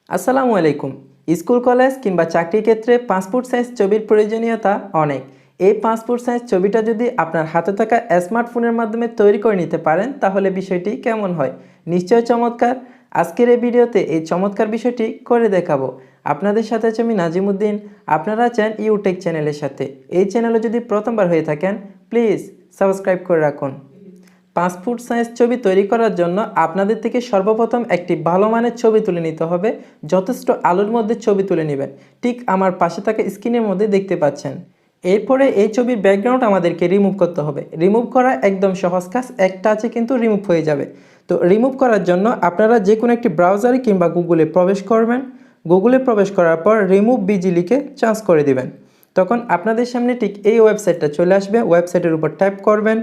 আসসালামু আলাইকুম। School college কিংবা চাকরির ক্ষেত্রে পাসপোর্ট সাইজ ছবির প্রয়োজনীয়তা অনেক। এই পাসপোর্ট সাইজ ছবিটা যদি আপনার হাতে থাকা স্মার্টফোনের মাধ্যমে তৈরি করে নিতে পারেন তাহলে বিষয়টি কেমন হয়? নিশ্চয় চমৎকার। আজকের এই ভিডিওতে এই চমৎকার বিষয়টি করে দেখাবো। আপনাদের সাথে আছে আমি নাজিমুদ্দিন। আপনারা আছেন ইউটেক চ্যানেলের সাথে। এই চ্যানেলে যদি প্রথমবার হয়ে থাকেন প্লিজ সাবস্ক্রাইব করে রাখুন। পাসপোর্ট সাইজ ছবি তৈরি করার জন্য আপনাদের থেকে সর্বপ্রথম একটি ভালো মানের ছবি তুলে নিতে হবে। যথেষ্ট আলোর মধ্যে ছবি তুলে নেবেন, ঠিক আমার পাশে থাকা স্ক্রিনের মধ্যে দেখতে পাচ্ছেন। এরপরে এই ছবির ব্যাকগ্রাউন্ড আমাদেরকে রিমুভ করতে হবে। রিমুভ করা একদম সহজ কাজ, একটা আছে কিন্তু রিমুভ হয়ে যাবে। তো রিমুভ করার জন্য আপনারা যে কোনো একটি ব্রাউজারে কিংবা গুগলে প্রবেশ করবেন। গুগলে প্রবেশ করার পর রিমুভ বিজি লিখে চার্জ করে দিবেন। তখন আপনাদের সামনে ঠিক এই ওয়েবসাইটটা চলে আসবে। ওয়েবসাইটের উপর ট্যাপ করবেন।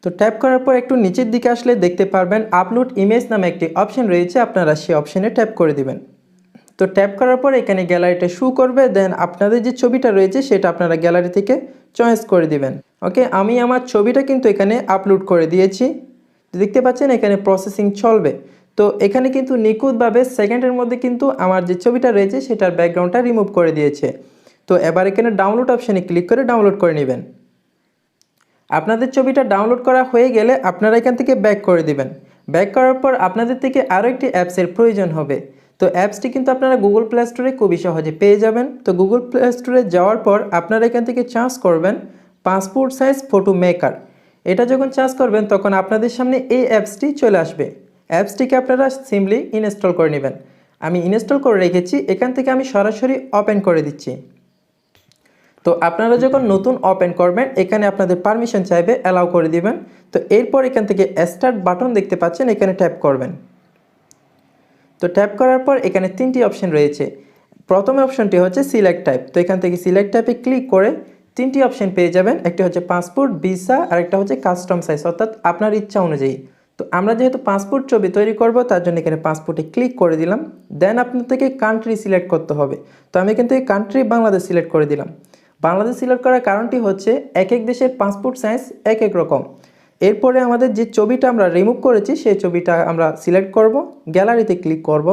তো ট্যাপ করার পর একটু নিচের দিকে আসলে দেখতে পারবেন আপলোড ইমেজ নামে একটি অপশন রয়েছে, আপনারা সেই অপশনে ট্যাপ করে দিবেন। তো ট্যাপ করার পর এখানে গ্যালারিটা শো করবে, দেন আপনাদের যে ছবিটা রয়েছে সেটা আপনারা গ্যালারি থেকে চয়েস করে দিবেন। ওকে, আমি আমার ছবিটা কিন্তু এখানে আপলোড করে দিয়েছি। দেখতে পাচ্ছেন এখানে প্রসেসিং চলবে। তো এখানে কিন্তু নিখুঁতভাবে সেকেন্ডের মধ্যে কিন্তু আমার যে ছবিটা রয়েছে সেটার ব্যাকগ্রাউন্ডটা রিমুভ করে দিয়েছে। তো এবার এখানে ডাউনলোড অপশানে ক্লিক করে ডাউনলোড করে নেবেন। আপনাদের ছবিটা ডাউনলোড করা হয়ে গেলে আপনারা এখান থেকে ব্যাক করে দিবেন। ব্যাক করার পর আপনাদের থেকে আরও একটি অ্যাপসের প্রয়োজন হবে। তো অ্যাপসটি কিন্তু আপনারা গুগল প্লে স্টোরে খুবই সহজে পেয়ে যাবেন। তো গুগল প্লে স্টোরে যাওয়ার পর আপনারা এখান থেকে চার্জ করবেন পাসপোর্ট সাইজ ফটো মেকার। এটা যখন চার্জ করবেন তখন আপনাদের সামনে এই অ্যাপসটি চলে আসবে। অ্যাপসটিকে আপনারা সিম্পলি ইনস্টল করে নেবেন। আমি ইনস্টল করে রেখেছি, এখান থেকে আমি সরাসরি ওপেন করে দিচ্ছি। তো আপনারা যখন নতুন ওপেন করবেন এখানে আপনাদের পারমিশন চাইবে, অ্যালাউ করে দিবেন। তো এরপর এখান থেকে স্টার্ট বাটন দেখতে পাচ্ছেন, এখানে ট্যাপ করবেন। তো ট্যাপ করার পর এখানে তিনটি অপশন রয়েছে। প্রথম অপশনটি হচ্ছে সিলেক্ট টাইপ। তো এখান থেকে সিলেক্ট টাইপে ক্লিক করে তিনটি অপশন পেয়ে যাবেন। একটি হচ্ছে পাসপোর্ট, ভিসা আর একটা হচ্ছে কাস্টম সাইজ, অর্থাৎ আপনার ইচ্ছা অনুযায়ী। তো আমরা যেহেতু পাসপোর্ট ছবি তৈরি করব তার জন্য এখানে পাসপোর্টে ক্লিক করে দিলাম। দেন আপনার থেকে কান্ট্রি সিলেক্ট করতে হবে। তো আমি এখান থেকে কান্ট্রি বাংলাদেশ সিলেক্ট করে দিলাম। বাংলাদেশ সিলেক্ট করার কারণটি হচ্ছে এক এক দেশের পাসপোর্ট সাইজ এক এক রকম। এরপরে আমাদের যে ছবিটা আমরা রিমুভ করেছি সেই ছবিটা আমরা সিলেক্ট করব, গ্যালারিতে ক্লিক করব।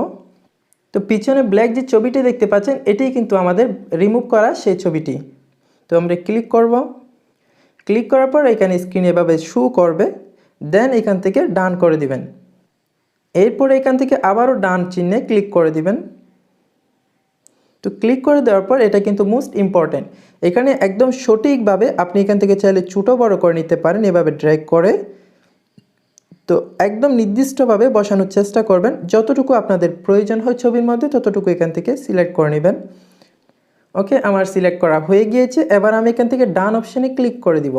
তো পিছনে ব্ল্যাক যে ছবিটি দেখতে পাচ্ছেন এটাই কিন্তু আমাদের রিমুভ করা সেই ছবিটি। তো আমরা ক্লিক করব। ক্লিক করার পর এখানে স্ক্রিনে এভাবে শো করবে। দেন এখান থেকে ডান করে দিবেন। এরপরে এখান থেকে আবারও ডান চিহ্নে ক্লিক করে দিবেন। তো ক্লিক করে দেওয়ার পর এটা কিন্তু মোস্ট ইম্পর্ট্যান্ট, এখানে একদম সঠিকভাবে আপনি এখান থেকে চাইলে ছোটো বড় করে নিতে পারেন এভাবে ড্র্যাগ করে। তো একদম নির্দিষ্টভাবে বসানোর চেষ্টা করবেন, যতটুকু আপনাদের প্রয়োজন হয় ছবির মধ্যে ততটুকু এখান থেকে সিলেক্ট করে নেবেন। ওকে, আমার সিলেক্ট করা হয়ে গিয়েছে। এবার আমি এখান থেকে ডান অপশানে ক্লিক করে দিব।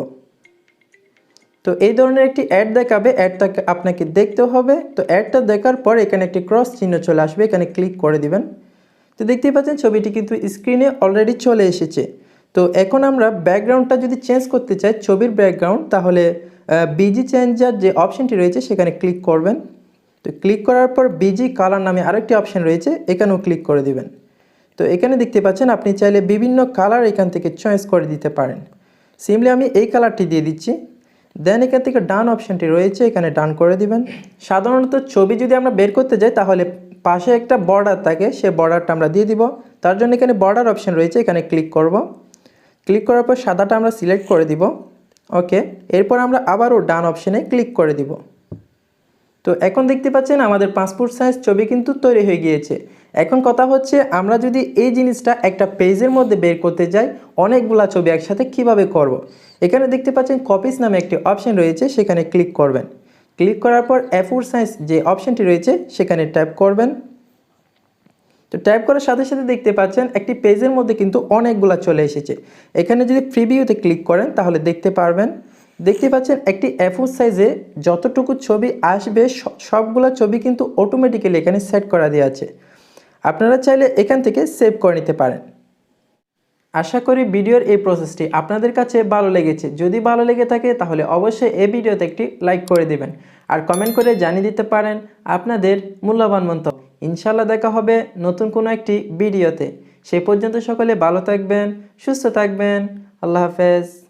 তো এই ধরনের একটি অ্যাড দেখাবে, অ্যাডটাকে আপনাকে দেখতে হবে। তো অ্যাডটা দেখার পর এখানে একটি ক্রস চিহ্ন চলে আসবে, এখানে ক্লিক করে দিবেন। তো দেখতেই পাচ্ছেন ছবিটি কিন্তু স্ক্রিনে অলরেডি চলে এসেছে। তো এখন আমরা ব্যাকগ্রাউন্ডটা যদি চেঞ্জ করতে চাই ছবির ব্যাকগ্রাউন্ড, তাহলে বিজি চেঞ্জার যে অপশানটি রয়েছে সেখানে ক্লিক করবেন। তো ক্লিক করার পর বিজি কালার নামে আরেকটি অপশান রয়েছে, এখানেও ক্লিক করে দিবেন। তো এখানে দেখতে পাচ্ছেন আপনি চাইলে বিভিন্ন কালার এখান থেকে চয়েস করে দিতে পারেন। সিম্পলি আমি এই কালারটি দিয়ে দিচ্ছি। দেন এখান থেকে ডান অপশানটি রয়েছে, এখানে ডান করে দিবেন। সাধারণত ছবি যদি আমরা বের করতে যাই তাহলে পাশে একটা বর্ডার থাকে, সে বর্ডারটা আমরা দিয়ে দিব। তার জন্য এখানে বর্ডার অপশান রয়েছে, এখানে ক্লিক করব। ক্লিক করার পর সাদাটা আমরা সিলেক্ট করে দিব। ওকে, এরপর আমরা আবারও ডান অপশানে ক্লিক করে দিব। তো এখন দেখতে পাচ্ছেন আমাদের পাসপোর্ট সাইজ ছবি কিন্তু তৈরি হয়ে গিয়েছে। এখন কথা হচ্ছে আমরা যদি এই জিনিসটা একটা পেজের মধ্যে বের করতে যাই, অনেকগুলা ছবি একসাথে কিভাবে করব। এখানে দেখতে পাচ্ছেন কপিস নামে একটি অপশান রয়েছে, সেখানে ক্লিক করবেন। ক্লিক করার পর A4 সাইজ যে অপশানটি রয়েছে সেখানে ট্যাপ করবেন। তো ট্যাপ করার সাথে সাথে দেখতে পাচ্ছেন একটি পেজের মধ্যে কিন্তু অনেকগুলা চলে এসেছে। এখানে যদি প্রিভিউতে ক্লিক করেন তাহলে দেখতে পারবেন, দেখতে পাচ্ছেন একটি A4 সাইজে যতটুকু ছবি আসবে সবগুলা ছবি কিন্তু অটোমেটিক্যালি এখানে সেট করা দেওয়া আছে। আপনারা চাইলে এখান থেকে সেভ করে নিতে পারেন। আশা করি ভিডিওর এই প্রসেসটি আপনাদের কাছে ভালো লেগেছে। যদি ভালো লেগে থাকে তাহলে অবশ্যই এই ভিডিওতে একটি লাইক করে দিবেন আর কমেন্ট করে জানিয়ে দিতে পারেন আপনাদের মূল্যবান মন্তব্য। ইনশাল্লাহ দেখা হবে নতুন কোনো একটি ভিডিওতে। সেই পর্যন্ত সকলে ভালো থাকবেন, সুস্থ থাকবেন। আল্লাহ হাফেজ।